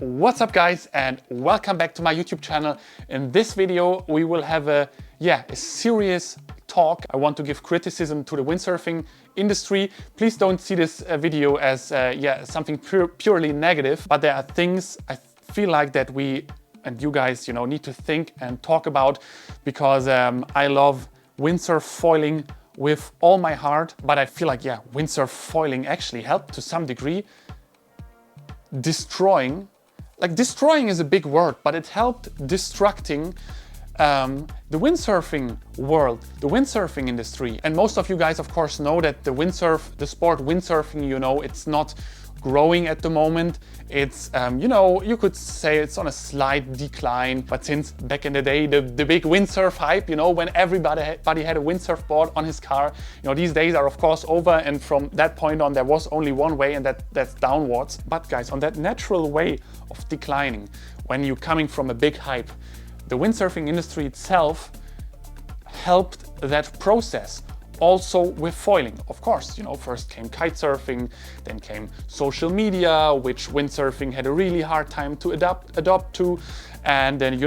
What's up guys, and welcome back to my YouTube channel. In this video we will have a serious talk. I want to give criticism to the windsurfing industry. Please don't see this video as something purely negative, but there are things I feel like that we and you guys need to think and talk about, because I love windsurf foiling with all my heart, but I feel like windsurf foiling actually helped to some degree destroying is a big word, but it helped destructing the windsurfing world, the windsurfing industry. And most of you guys, of course, know that the sport windsurfing, it's not growing at the moment. It's, you could say it's on a slight decline. But since back in the day, the big windsurf hype, when everybody had a windsurf board on his car, these days are of course over. And from that point on, there was only one way, and that's downwards. But guys, on that natural way of declining, when you're coming from a big hype, the windsurfing industry itself helped that process. Also with foiling, of course, first came kitesurfing, then came social media, which windsurfing had a really hard time to adopt to, and then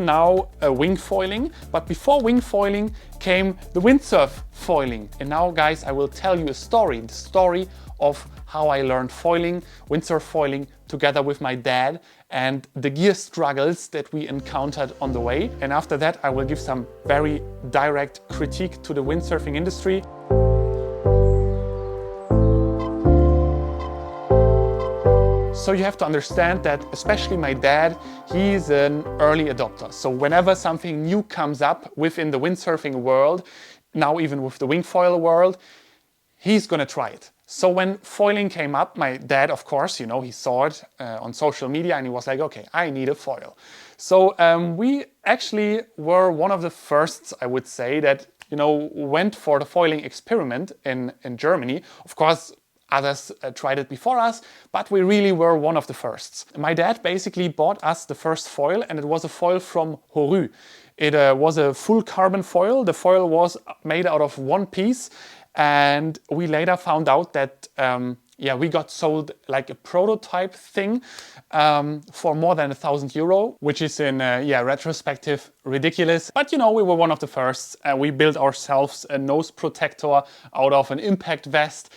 now wingfoiling. But before wingfoiling came the windsurf foiling. And now, guys, I will tell you the story of how I learned foiling, windsurf foiling, together with my dad, and the gear struggles that we encountered on the way. And after that, I will give some very direct critique to the windsurfing industry. So you have to understand that, especially my dad, he's an early adopter. So whenever something new comes up within the windsurfing world, now even with the wingfoil world, he's gonna try it. So when foiling came up, my dad, of course, he saw it on social media, and he was like, okay, I need a foil. So we actually were one of the firsts, I would say, that, went for the foiling experiment in Germany. Of course, others tried it before us, but we really were one of the firsts. My dad basically bought us the first foil, and it was a foil from Horu. It was a full carbon foil. The foil was made out of one piece. And we later found out that, we got sold like a prototype thing for more than €1,000, which is in, retrospective ridiculous. But, we were one of the first. We built ourselves a nose protector out of an impact vest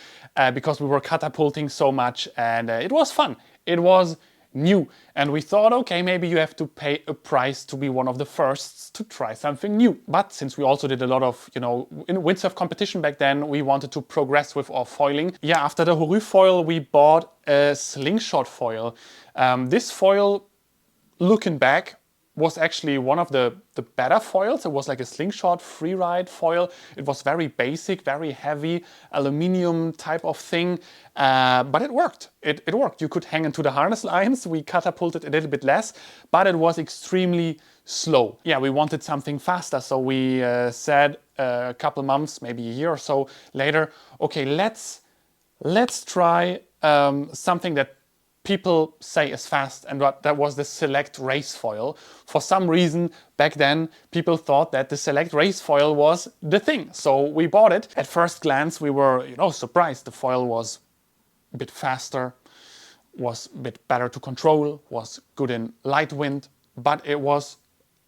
because we were catapulting so much, and it was fun. It was new, and we thought, okay, maybe you have to pay a price to be one of the firsts to try something new. But since we also did a lot of, in windsurf competition back then, we wanted to progress with our foiling. After the Horu foil, we bought a slingshot foil. This foil, looking back, was actually one of the better foils. It was like a slingshot freeride foil. It was very basic, very heavy, aluminium type of thing, but it worked. It worked. You could hang into the harness lines. We catapulted a little bit less, but it was extremely slow. We wanted something faster, so we said a couple months, maybe a year or so later, okay, let's try something that people say is fast, and that was the Select Race foil. For some reason, back then, people thought that the Select Race foil was the thing. So we bought it. At first glance, we were, surprised. The foil was a bit faster, was a bit better to control, was good in light wind, but it was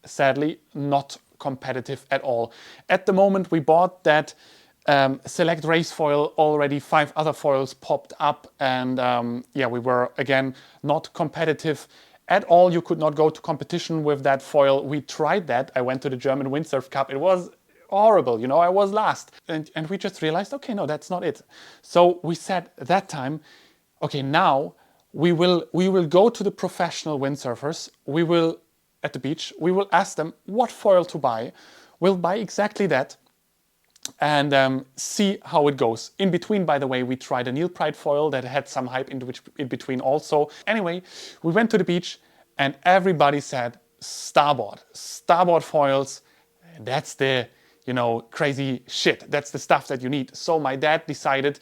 sadly not competitive at all. At the moment we bought that Select Race foil, already 5 other foils popped up, and we were again not competitive at all. You could not go to competition with that foil. We tried that. I went to the German Windsurf Cup. It was horrible, I was last, and we just realized, okay, no, that's not it. So we said at that time, okay, now we will go to the professional windsurfers. We will at the beach. We will ask them what foil to buy. We'll buy exactly that, and see how it goes. In between, by the way, we tried a Neil Pride foil that had some hype in between also. Anyway, we went to the beach, and everybody said starboard foils, that's the crazy shit. That's the stuff that you need. So my dad decided,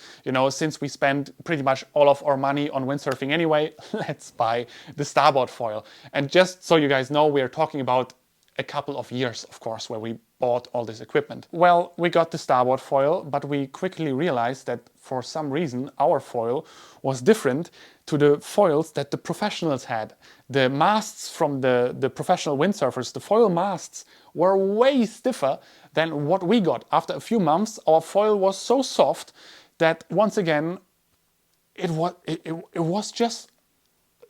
since we spend pretty much all of our money on windsurfing anyway, let's buy the starboard foil. And just so you guys know, we are talking about a couple of years, of course, where we bought all this equipment? Well, we got the starboard foil, but we quickly realized that for some reason our foil was different to the foils that the professionals had. The masts from the professional windsurfers, the foil masts, were way stiffer than what we got. After a few months, our foil was so soft that once again, it was just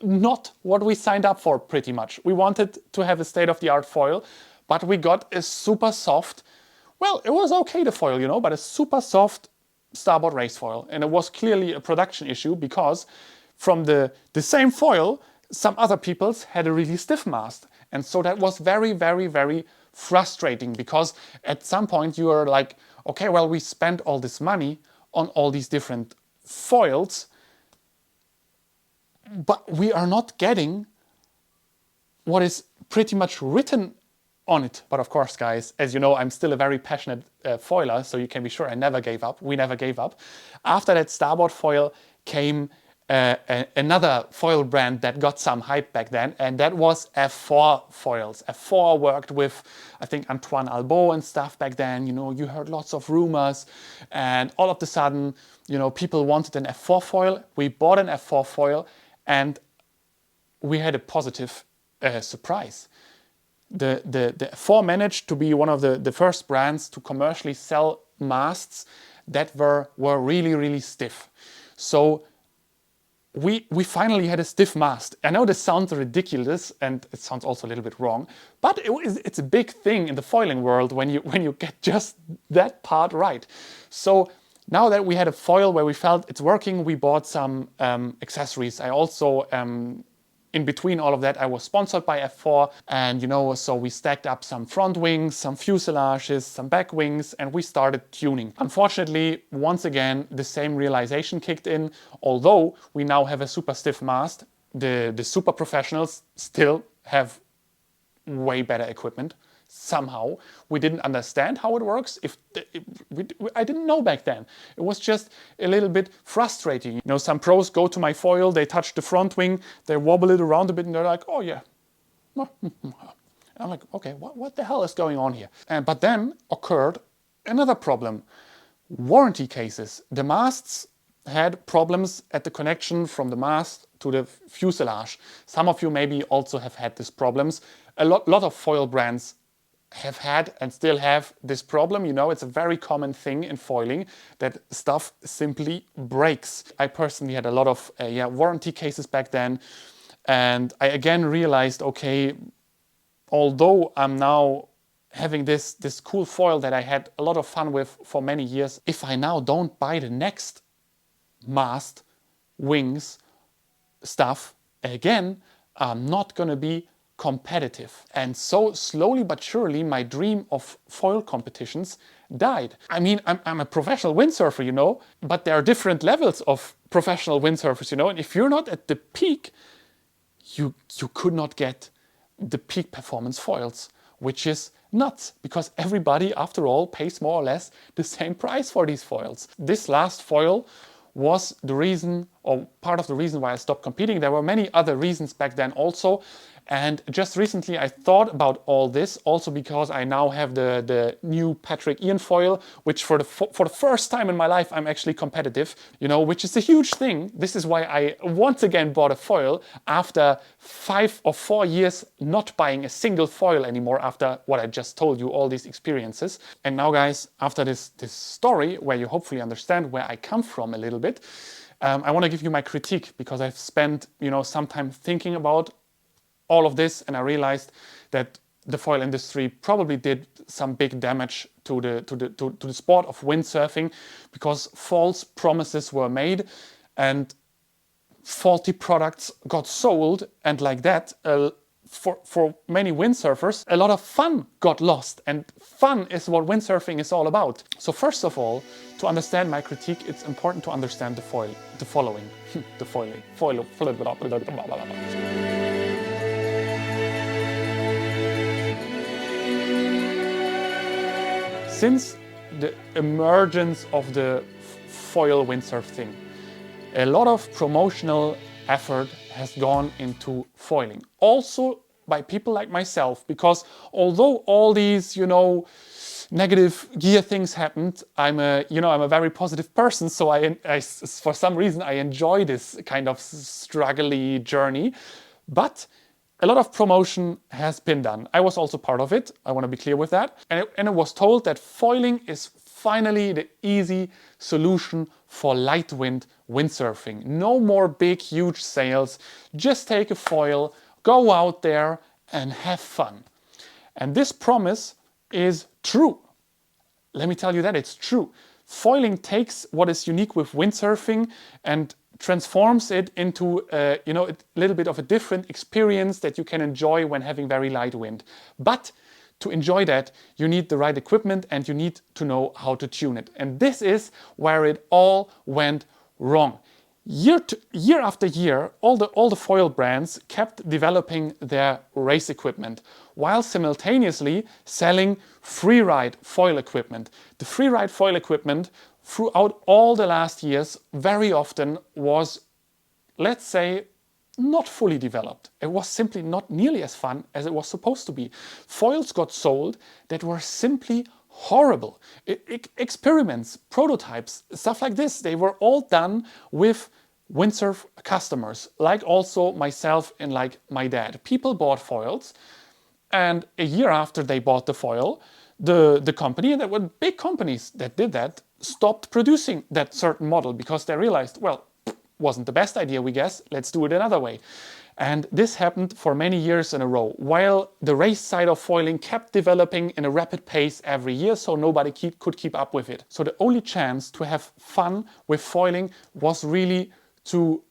not what we signed up for pretty much. We wanted to have a state-of-the-art foil, but we got a super soft, well, it was okay the foil, you know, but a super soft starboard race foil. And it was clearly a production issue because from the same foil, some other people's had a really stiff mast. And so that was very, very, very frustrating because at some point you are like, okay, well, we spent all this money on all these different foils, but we are not getting what is pretty much written on it. But of course, guys, as you know, I'm still a very passionate foiler, so you can be sure I never gave up. We never gave up. After that starboard foil came another foil brand that got some hype back then, and that was F4 foils. F4 worked with, I think, Antoine Albo and stuff back then. You know, you heard lots of rumors, and all of a sudden, you know, people wanted an F4 foil. We bought an F4 foil, and we had a positive surprise. The F4 managed to be one of the first brands to commercially sell masts that were really, really stiff. So we finally had a stiff mast. I know this sounds ridiculous and it sounds also a little bit wrong, but it's a big thing in the foiling world when you get just that part right. So now that we had a foil where we felt it's working, we bought some accessories. I also, in between all of that, I was sponsored by F4, and you know, so we stacked up some front wings, some fuselages, some back wings, and we started tuning. Unfortunately, once again, the same realization kicked in. Although we now have a super stiff mast, the super professionals still have way better equipment. Somehow we didn't understand how it works. I didn't know back then. It was just a little bit frustrating. You know, some pros go to my foil, they touch the front wing, they wobble it around a bit, and they're like, "Oh yeah." I'm like, "Okay, what the hell is going on here?" But then occurred another problem: warranty cases. The masts had problems at the connection from the mast to the fuselage. Some of you maybe also have had these problems. A lot of foil brands have had and still have this problem. You know, it's a very common thing in foiling that stuff simply breaks. I personally had a lot of warranty cases back then, and I again realized, okay, although I'm now having this cool foil that I had a lot of fun with for many years, if I now don't buy the next mast, wings, stuff again, I'm not gonna be competitive. And so slowly but surely my dream of foil competitions died. I mean, I'm a professional windsurfer, you know, but there are different levels of professional windsurfers, you know, and if you're not at the peak, you could not get the peak performance foils, which is nuts because everybody, after all, pays more or less the same price for these foils. This last foil was the reason, or part of the reason why I stopped competing. There were many other reasons back then also. And just recently I thought about all this also because I now have the new Patrick Ian foil, which for the first time in my life I'm actually competitive, you know, which is a huge thing. This is why I once again bought a foil after 5 or 4 years not buying a single foil anymore after what I just told you, all these experiences. And now guys, after this story where you hopefully understand where I come from a little bit, I want to give you my critique because I've spent, you know, some time thinking about all of this, and I realized that the foil industry probably did some big damage to the sport of windsurfing because false promises were made and faulty products got sold, and like that, for many windsurfers, a lot of fun got lost, and fun is what windsurfing is all about. So first of all, to understand my critique, it's important to understand the following. The foiling. Since the emergence of the foil windsurf thing, a lot of promotional effort has gone into foiling. Also by people like myself, because although all these, you know, negative gear things happened. I'm a very positive person, so for some reason I enjoy this kind of struggly journey. But a lot of promotion has been done. I was also part of it. I want to be clear with that. And it was told that foiling is finally the easy solution for light wind windsurfing. No more big, huge sails. Just take a foil, go out there and have fun. And this promise is true. Let me tell you that it's true. Foiling takes what is unique with windsurfing and transforms it into a little bit of a different experience that you can enjoy when having very light wind. But to enjoy that, you need the right equipment and you need to know how to tune it. And this is where it all went wrong. Year after year, all the foil brands kept developing their race equipment while simultaneously selling freeride foil equipment. The freeride foil equipment throughout all the last years very often was, let's say, not fully developed. It was simply not nearly as fun as it was supposed to be. Foils got sold that were simply horrible. Experiments, prototypes, stuff like this, they were all done with windsurf customers, like also myself and like my dad. People bought foils, and a year after they bought the foil, the company, and there were big companies that did that, stopped producing that certain model because they realized, well, wasn't the best idea, we guess, let's do it another way. And this happened for many years in a row, while the race side of foiling kept developing in a rapid pace every year, so nobody could keep up with it. So the only chance to have fun with foiling was really to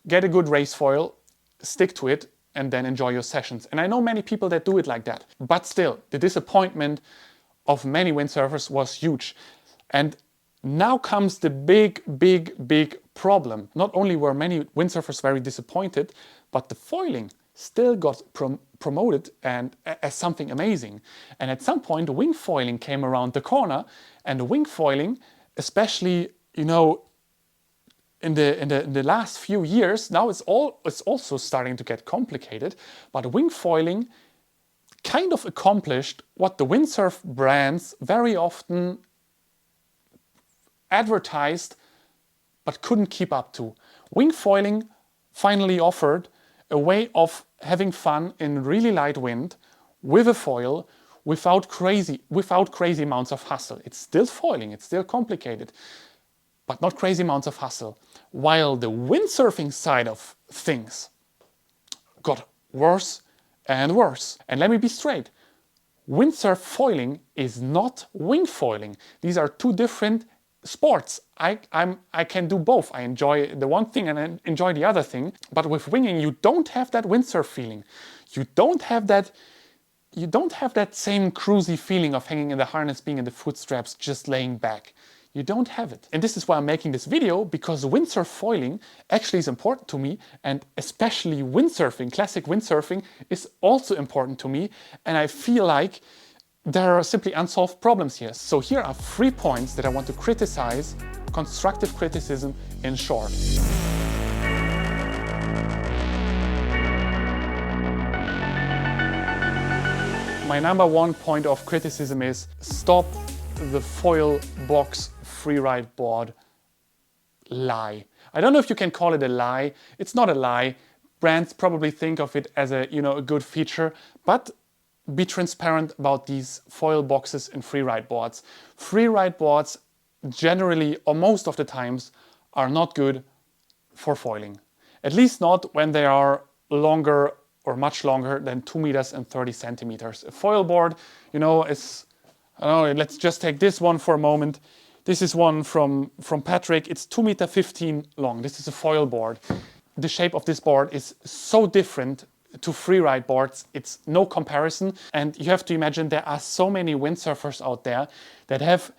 get a good race foil, stick to it, and then enjoy your sessions. And I know many people that do it like that. But still, the disappointment of many windsurfers was huge. And now comes the big problem. Not only were many windsurfers very disappointed, but the foiling still got promoted and as something amazing. And at some point, wingfoiling came around the corner, and wingfoiling, especially, in the last few years, now it's also starting to get complicated, but wingfoiling kind of accomplished what the windsurf brands very often advertised but couldn't keep up to. Wingfoiling finally offered a way of having fun in really light wind with a foil without crazy amounts of hassle. It's still foiling, it's still complicated, but not crazy amounts of hassle. While the windsurfing side of things got worse and worse. And let me be straight, windsurf foiling is not wingfoiling. These are two different sports. I can do both. I enjoy the one thing and I enjoy the other thing. But with winging, you don't have that windsurf feeling. You don't have that same cruisy feeling of hanging in the harness, being in the foot straps, just laying back. You don't have it. And this is why I'm making this video, because windsurf foiling actually is important to me, and especially windsurfing, classic windsurfing, is also important to me. And I feel like there are simply unsolved problems here. So here are 3 points that I want to criticize, constructive criticism in short. My number 1 point of criticism is stop the foil box freeride board lie. I don't know if you can call it a lie. It's not a lie. Brands probably think of it as a good feature, but be transparent about these foil boxes and freeride boards. Freeride boards generally, or most of the times, are not good for foiling. At least not when they are longer or much longer than 2 meters and 30 centimeters. A foil board, is, I don't know, let's just take this one for a moment. This is one from Patrick. It's 2.15 meters long. This is a foil board. The shape of this board is so different to freeride boards, it's no comparison. And you have to imagine there are so many windsurfers out there that have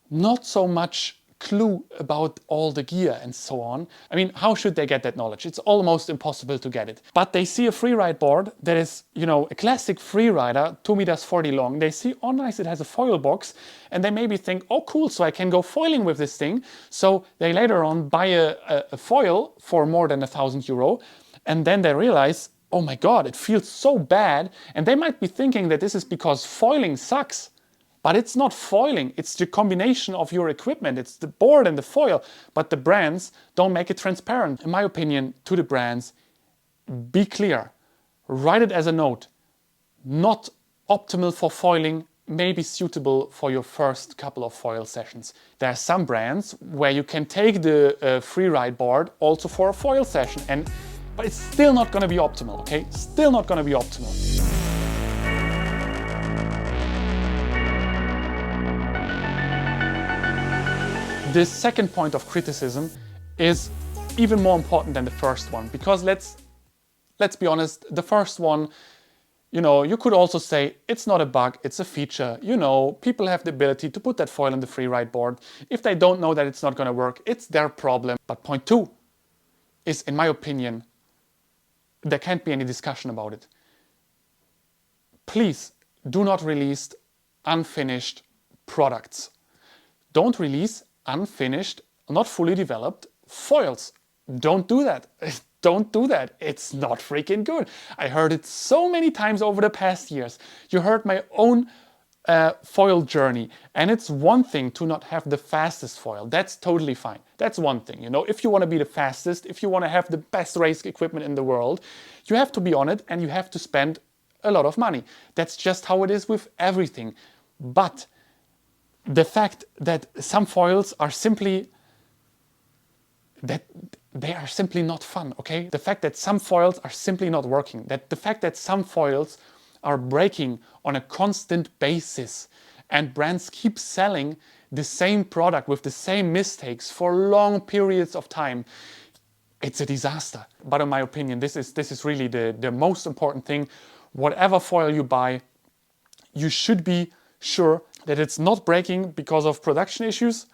not so much clue about all the gear and so on. I mean, how should they get that knowledge? It's almost impossible to get it. But they see a freeride board that is, a classic freerider, 2.40 meters long. They see, oh nice, it has a foil box, and they maybe think, oh cool, so I can go foiling with this thing. So they later on buy a foil for more than €1,000, and then they realize, oh my God, it feels so bad. And they might be thinking that this is because foiling sucks. But it's not foiling, it's the combination of your equipment, it's the board and the foil. But the brands don't make it transparent. In my opinion, to the brands, be clear, write it as a note, not optimal for foiling, may be suitable for your first couple of foil sessions. There are some brands where you can take the free ride board also for a foil session, but it's still not going to be optimal, okay? Still not going to be optimal. The second point of criticism is even more important than the first one, because let's be honest, the first one, you could also say it's not a bug, it's a feature. People have the ability to put that foil on the free ride board. If they don't know that it's not going to work, it's their problem. But point two is, in my opinion, there can't be any discussion about it. Please do not release unfinished products. Don't release unfinished, not fully developed foils. Don't do that. Don't do that. It's not freaking good. I heard it so many times over the past years. You heard my own foil journey. And it's one thing to not have the fastest foil. That's totally fine. That's one thing. If you want to be the fastest, if you want to have the best race equipment in the world, you have to be on it and you have to spend a lot of money. That's just how it is with everything. But the fact that some foils are simply they are simply not fun, okay? The fact that some foils are simply not working, the fact that some foils are breaking on a constant basis and brands keep selling the same product with the same mistakes for long periods of time, it's a disaster. But in my opinion, this is really the most important thing. Whatever foil you buy, you should be sure that it's not breaking because of production issues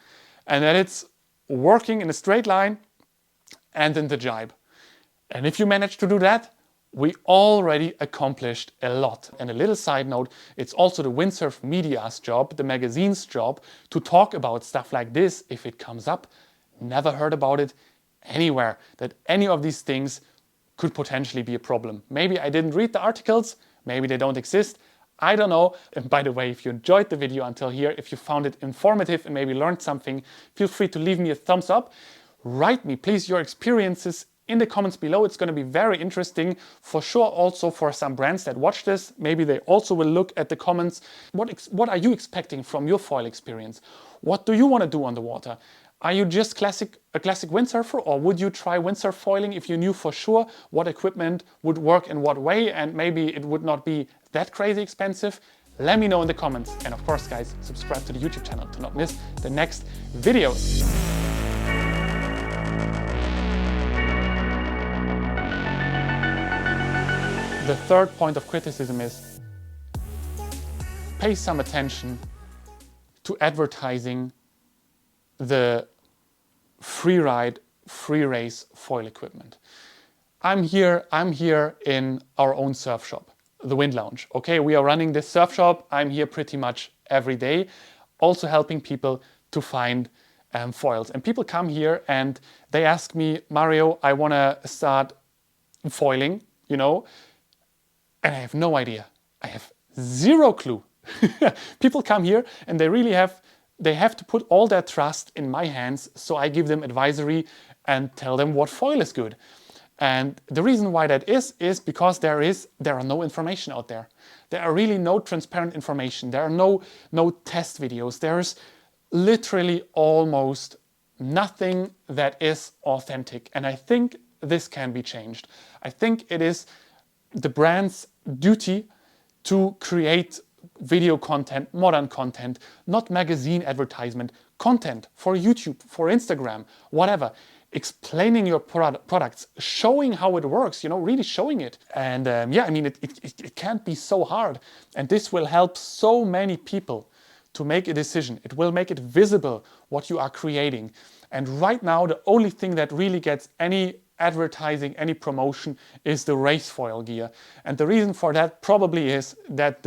and that it's working in a straight line and in the jibe. And if you manage to do that, we already accomplished a lot. And a little side note, it's also the Windsurf media's job, the magazine's job, to talk about stuff like this if it comes up. Never heard about it anywhere, that any of these things could potentially be a problem. Maybe I didn't read the articles, maybe they don't exist, I don't know. And by the way, if you enjoyed the video until here, if you found it informative and maybe learned something, feel free to leave me a thumbs up. Write me, please, your experiences in the comments below. It's going to be very interesting for sure, also for some brands that watch this. Maybe they also will look at the comments. What are you expecting from your foil experience? What do you want to do on the water? Are you just a classic windsurfer, or would you try windsurf foiling if you knew for sure what equipment would work in what way and maybe it would not be that crazy expensive? Let me know in the comments. And of course, guys, subscribe to the YouTube channel to not miss the next videos. The third point of criticism is pay some attention to advertising the free ride, free race foil equipment. I'm here in our own surf shop, the Wind Lounge. Okay, we are running this surf shop. I'm here pretty much every day, also helping people to find foils. And people come here and they ask me, Mario, I want to start foiling, and I have no idea. I have zero clue. People come here and they have to put all their trust in my hands, so I give them advisory and tell them what foil is good. And the reason why that is because there are no information out there. There are really no transparent information. There are no test videos. There's literally almost nothing that is authentic. And I think this can be changed. I think it is the brand's duty to create video content, modern content, not magazine advertisement, content for YouTube, for Instagram, whatever, explaining your products, showing how it works, really showing it. And it can't be so hard. And this will help so many people to make a decision. It will make it visible what you are creating. And right now, the only thing that really gets any advertising, any promotion is the race foil gear. And the reason for that probably is that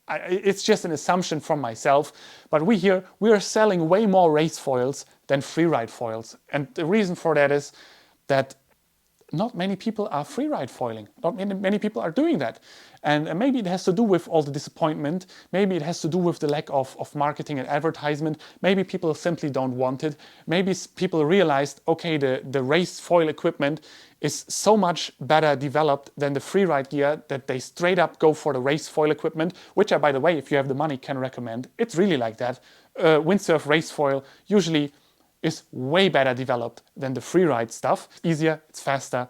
it's just an assumption from myself, but we are selling way more race foils than freeride foils. And the reason for that is that not many people are freeride foiling. Not many people are doing that. And maybe it has to do with all the disappointment. Maybe it has to do with the lack of marketing and advertisement. Maybe people simply don't want it. Maybe people realized, okay, the race foil equipment is so much better developed than the freeride gear that they straight up go for the race foil equipment, which I, by the way, if you have the money, can recommend. It's really like that. Windsurf race foil usually is way better developed than the freeride stuff. Easier, it's faster,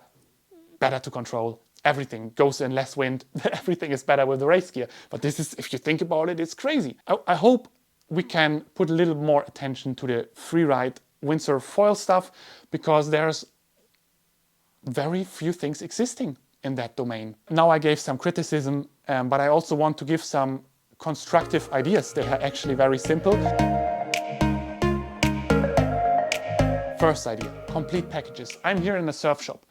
better to control. Everything goes in less wind. Everything is better with the race gear. But this is, if you think about it, it's crazy. I hope we can put a little more attention to the freeride windsurf foil stuff, because there's very few things existing in that domain. Now I gave some criticism, but I also want to give some constructive ideas. They are actually very simple. First idea, complete packages. I'm here in a surf shop.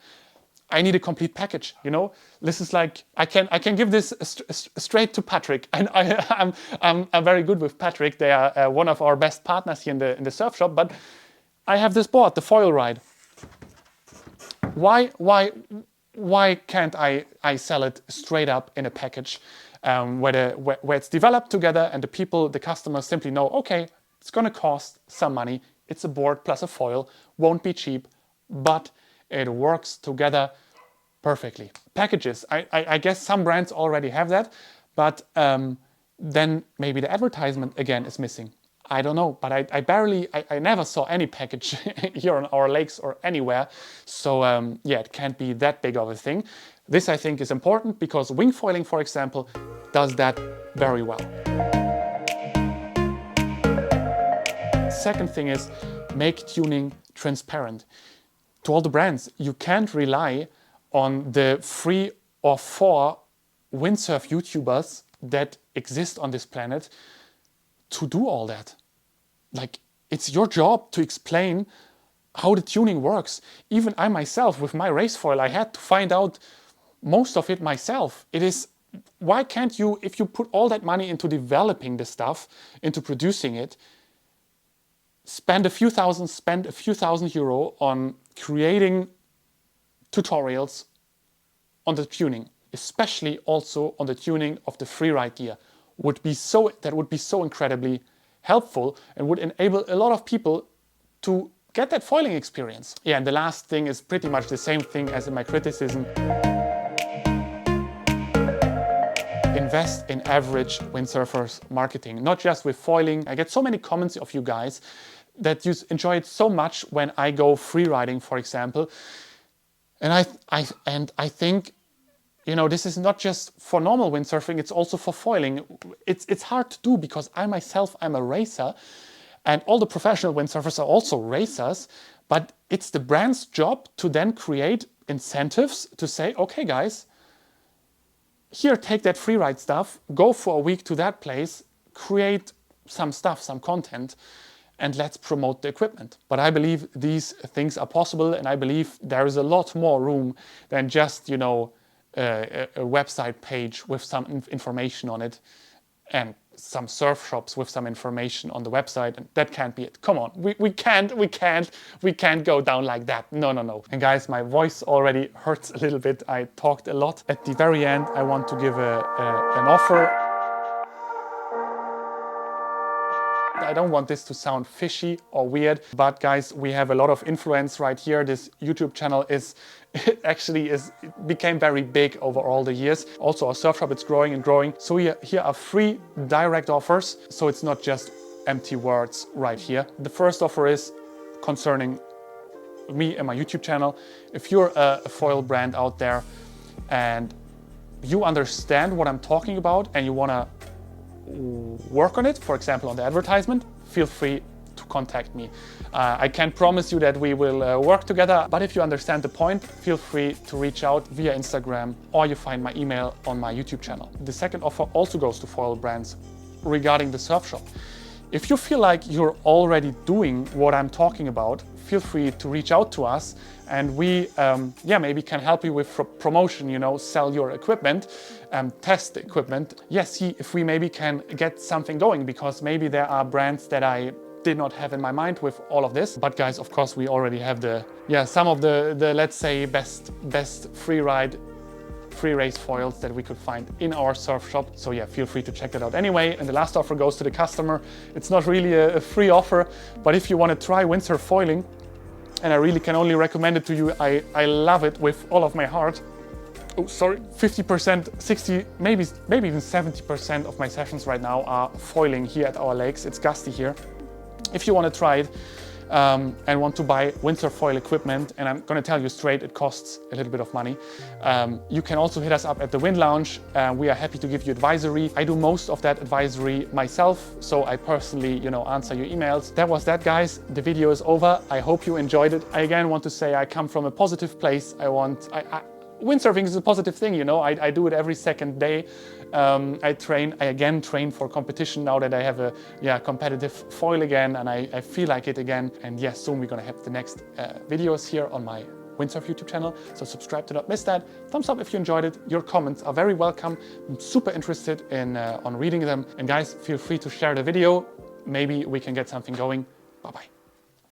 I need a complete package, you know. This is like, I can give this straight to Patrick, and I'm very good with Patrick. They are one of our best partners here in the surf shop. But I have this board, the foil ride. Why can't I sell it straight up in a package, where it's developed together and the customers simply know, okay, it's gonna cost some money. It's a board plus a foil, won't be cheap, but it works together perfectly. Packages, I guess some brands already have that, but then maybe the advertisement again is missing. I don't know, but I never saw any package here on our lakes or anywhere. So yeah, it can't be that big of a thing. This I think is important because wingfoiling, for example, does that very well. Second thing is make tuning transparent. To all the brands, you can't rely on the 3 or 4 windsurf YouTubers that exist on this planet to do all that. Like, it's your job to explain how the tuning works. Even I myself, with my race foil, I had to find out most of it myself. It is, why can't you, if you put all that money into developing the stuff, into producing it, spend a few thousand euro on creating tutorials on the tuning, especially also on the tuning of the freeride gear. That would be so incredibly helpful and would enable a lot of people to get that foiling experience. Yeah, and the last thing is pretty much the same thing as in my criticism. Invest in average windsurfers marketing, not just with foiling. I get so many comments of you guys that you enjoy it so much when I go freeriding, for example. And I think, you know, this is not just for normal windsurfing, it's also for foiling. It's hard to do because I myself, I'm a racer, and all the professional windsurfers are also racers, but it's the brand's job to then create incentives to say, okay guys, here, take that freeride stuff, go for a week to that place, create some stuff, some content, and let's promote the equipment. But I believe these things are possible, and I believe there is a lot more room than just, you know, a website page with some information on it and some surf shops with some information on the website, and that can't be it. Come on, we can't go down like that. No. And guys, my voice already hurts a little bit. I talked a lot. At the very end, I want to give an offer. I don't want this to sound fishy or weird, but guys, we have a lot of influence right here. This YouTube channel became very big over all the years. Also, our surf shop, it's growing and growing. So here are 3 direct offers. So it's not just empty words right here. The first offer is concerning me and my YouTube channel. If you're a foil brand out there and you understand what I'm talking about and you want to work on it, for example on the advertisement, feel free to contact me. I can't promise you that we will work together, but if you understand the point, feel free to reach out via Instagram, or you find my email on my YouTube channel. The second offer also goes to foil brands regarding the surf shop. If you feel like you're already doing what I'm talking about, feel free to reach out to us, and we maybe can help you with promotion, you know, sell your equipment, test the equipment. See if we maybe can get something going, because maybe there are brands that I did not have in my mind with all of this. But guys, of course, we already have some of the let's say best free race foils that we could find in our surf shop. So yeah, feel free to check that out anyway. And the last offer goes to the customer. It's not really a free offer, but if you want to try windsurf foiling, and I really can only recommend it to you, I love it with all of my heart. Oh, sorry, 50%, 60, maybe even 70% of my sessions right now are foiling here at our lakes. It's gusty here. If you want to try it and want to buy windsurf foil equipment, and I'm going to tell you straight, it costs a little bit of money. You can also hit us up at the Wind Lounge. We are happy to give you advisory. I do most of that advisory myself, so I personally, answer your emails. That was that, guys. The video is over. I hope you enjoyed it. I again want to say I come from a positive place. Windsurfing is a positive thing, I do it every second day. I again train for competition now that I have a competitive foil again, and I feel like it again. And yes, soon we're gonna have the next videos here on my Windsurf YouTube channel. So subscribe to not miss that. Thumbs up if you enjoyed it. Your comments are very welcome. I'm super interested in on reading them. And guys, feel free to share the video. Maybe we can get something going. Bye-bye.